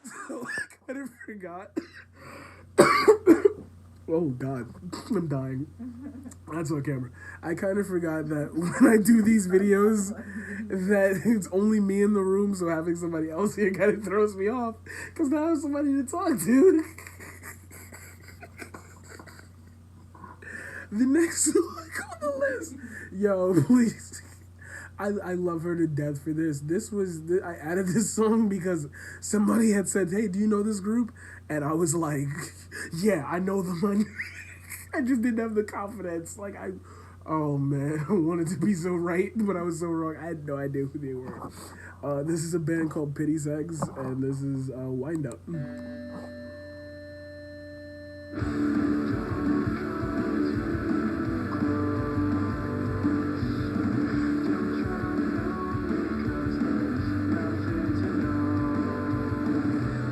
So I kind of forgot. Oh God, I'm dying. That's on camera. I kind of forgot that when I do these videos, that it's only me in the room, so having somebody else here kind of throws me off, because now I have somebody to talk to. The next look on the list, yo, please. I love her to death for this. I added this song because somebody had said, "Hey, do you know this group?" And I was like, "Yeah, I know them." I just didn't have the confidence. Oh man, I wanted to be so right, but I was so wrong. I had no idea who they were. This is a band called Pity Sex, and this is Wind Up.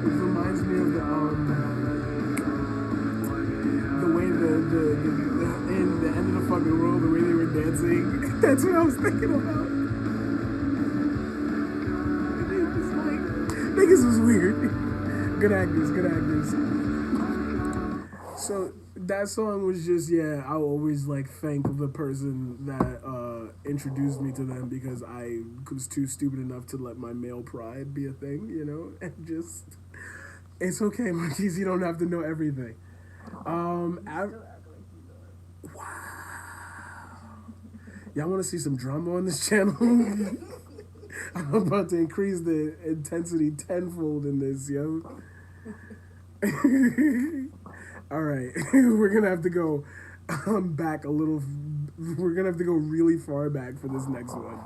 It reminds me of the way the in the end of the fucking world, the way they were dancing. That's what I was thinking about. It was like, niggas was weird. Good actors, good actors. So that song was just, yeah, I always like thank the person that introduced me to them, because I was too stupid enough to let my male pride be a thing, and just it's okay, Marquise, you don't have to know everything. Y'all want to see some drama on this channel? I'm about to increase the intensity tenfold in this, yo. All right, we're gonna have to go back a little. We're gonna have to go really far back for this next one.